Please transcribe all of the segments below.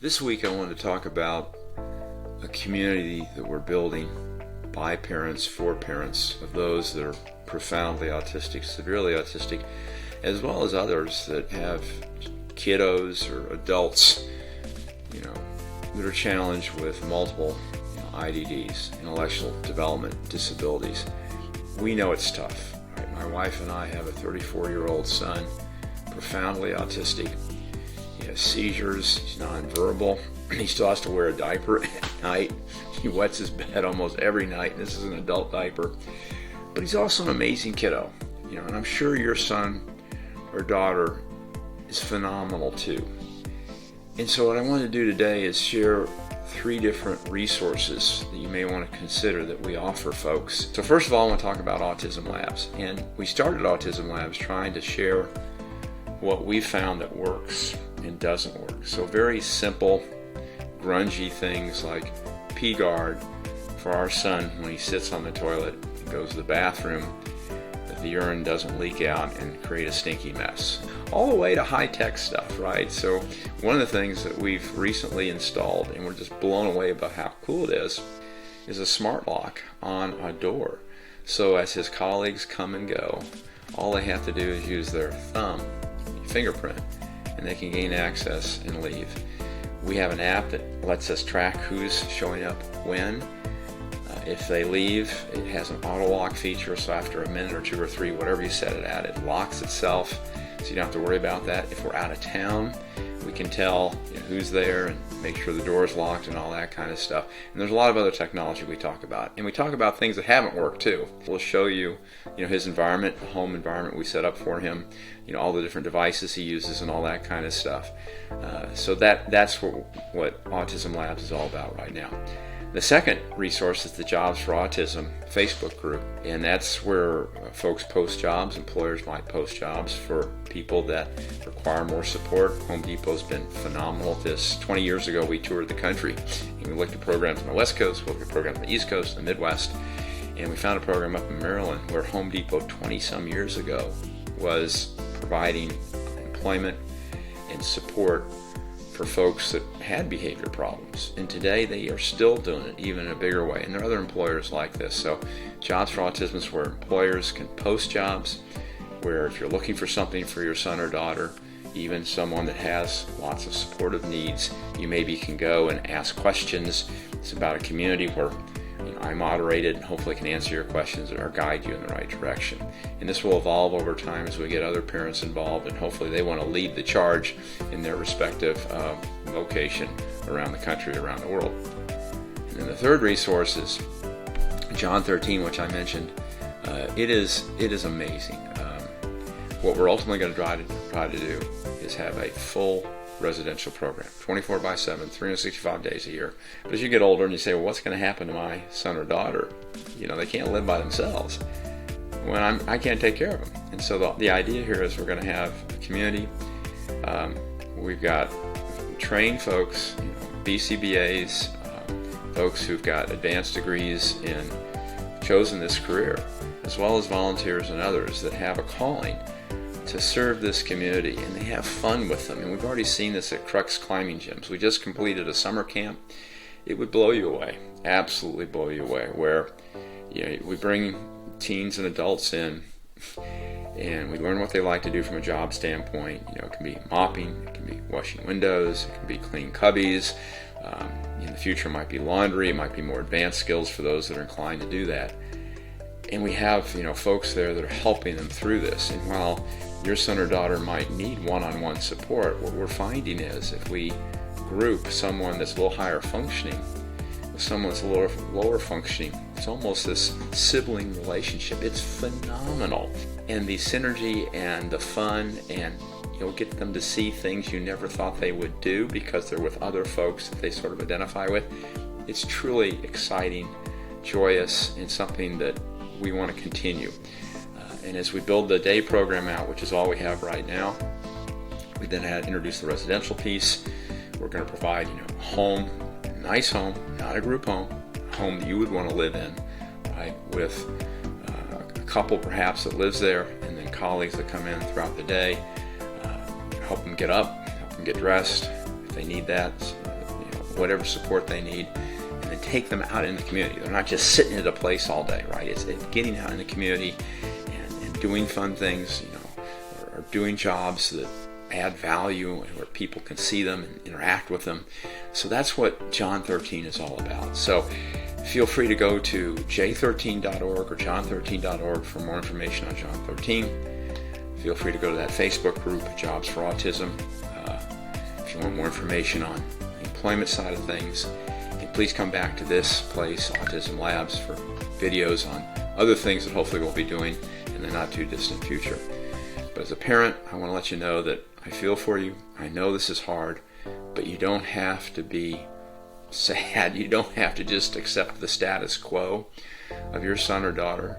This week I wanted to talk about a community that we're building by parents, for parents of those that are profoundly autistic, severely autistic, as well as others that have kiddos or adults, that are challenged with multiple IDDs, intellectual development disabilities. We know it's tough. Right? My wife and I have a 34-year-old son, profoundly autistic. He has seizures, he's nonverbal, he still has to wear a diaper at night. He wets his bed almost every night. This is an adult diaper. But he's also an amazing kiddo. And I'm sure your son or daughter is phenomenal too. And so what I want to do today is share 3 different resources that you may want to consider that we offer folks. So first of all, I want to talk about Autism Labs. And we started Autism Labs trying to share what we found that works and doesn't work. So very simple, grungy things like pee guard for our son when he sits on the toilet and goes to the bathroom, that the urine doesn't leak out and create a stinky mess. All the way to high-tech stuff, right? So one of the things that we've recently installed, and we're just blown away about how cool it is a smart lock on a door. So as his colleagues come and go, all they have to do is use their fingerprint, and they can gain access and leave. We have an app that lets us track who's showing up when. If they leave, it has an auto lock feature, so after a minute or 2 or 3, whatever you set it at, it locks itself, so you don't have to worry about that. If we're out of town, we can tell who's there and make sure the door is locked and all that kind of stuff. And there's a lot of other technology we talk about. And we talk about things that haven't worked too. We'll show you, his environment, the home environment we set up for him, all the different devices he uses and all that kind of stuff. So that's what Autism Labs is all about right now. The second resource is the Jobs for Autism Facebook group, and that's where folks post jobs. Employers might post jobs for people that require more support. Home Depot's been phenomenal at this. 20 years ago, we toured the country, and we looked at programs on the West Coast, we looked at programs on the East Coast, the Midwest, and we found a program up in Maryland where Home Depot 20-some years ago was providing employment and support for folks that had behavior problems. And today they are still doing it, even in a bigger way. And there are other employers like this. So Jobs for Autism is where employers can post jobs, where if you're looking for something for your son or daughter, even someone that has lots of supportive needs, you maybe can go and ask questions. It's about a community where I moderate it and hopefully can answer your questions or guide you in the right direction. And this will evolve over time as we get other parents involved, and hopefully they want to lead the charge in their respective location around the country, around the world. And then the third resource is John 13, which I mentioned. It is amazing. What we're ultimately going to try to do is have a full residential program, 24/7, 365 days a year. But as you get older and you say, well, what's going to happen to my son or daughter? They can't live by themselves when I can't take care of them. And so the idea here is we're going to have a community. We've got trained folks, BCBAs, folks who've got advanced degrees and chosen this career, as well as volunteers and others that have a calling to serve this community, and they have fun with them. And we've already seen this at Crux Climbing Gyms. We just completed a summer camp. It would blow you away, absolutely blow you away, where we bring teens and adults in and we learn what they like to do from a job standpoint. It can be mopping, it can be washing windows, it can be cleaning cubbies. In the future it might be laundry, it might be more advanced skills for those that are inclined to do that. And we have folks there that are helping them through this. And while your son or daughter might need one-on-one support, what we're finding is if we group someone that's a little higher functioning with someone that's a little lower functioning, it's almost this sibling relationship. It's phenomenal. And the synergy and the fun, and you'll get them to see things you never thought they would do because they're with other folks that they sort of identify with. It's truly exciting, joyous, and something that we want to continue. And as we build the day program out, which is all we have right now, we then had introduced the residential piece. We're going to provide a home, a nice home, not a group home, a home that you would want to live in, right, with a couple perhaps that lives there, and then colleagues that come in throughout the day, help them get up, help them get dressed if they need that, whatever support they need, and then take them out in the community. They're not just sitting at a place all day, right? It's getting out in the community and doing fun things, or doing jobs that add value and where people can see them and interact with them. So that's what John 13 is all about. So feel free to go to j13.org or john13.org for more information on John 13. Feel free to go to that Facebook group, Jobs for Autism, if you want more information on the employment side of things. And please come back to this place, Autism Labs, for videos on other things that hopefully we'll be doing in the not too distant future. But as a parent, I want to let you know that I feel for you. I know this is hard, but you don't have to be sad. You don't have to just accept the status quo of your son or daughter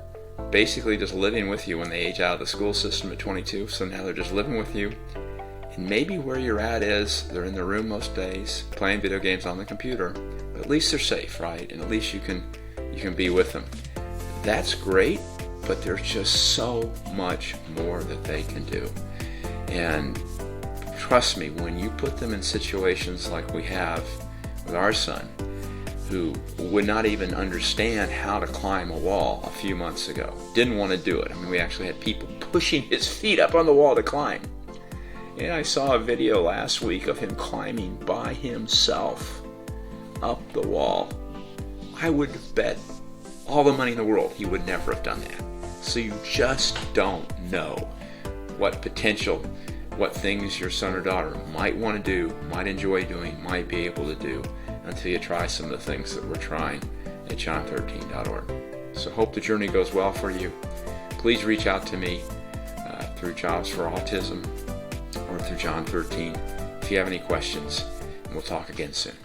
basically just living with you when they age out of the school system at 22. So now they're just living with you. And maybe where you're at is they're in their room most days playing video games on the computer. But at least they're safe, right? And at least you can be with them. That's great, but there's just so much more that they can do. And trust me, when you put them in situations like we have with our son, who would not even understand how to climb a wall a few months ago, didn't want to do it. I mean, we actually had people pushing his feet up on the wall to climb. And I saw a video last week of him climbing by himself up the wall. I would bet all the money in the world he would never have done that. So you just don't know what potential, what things your son or daughter might want to do, might enjoy doing, might be able to do, until you try some of the things that we're trying at john13.org. So hope the journey goes well for you. Please reach out to me through Jobs for Autism or through John 13 if you have any questions, and we'll talk again soon.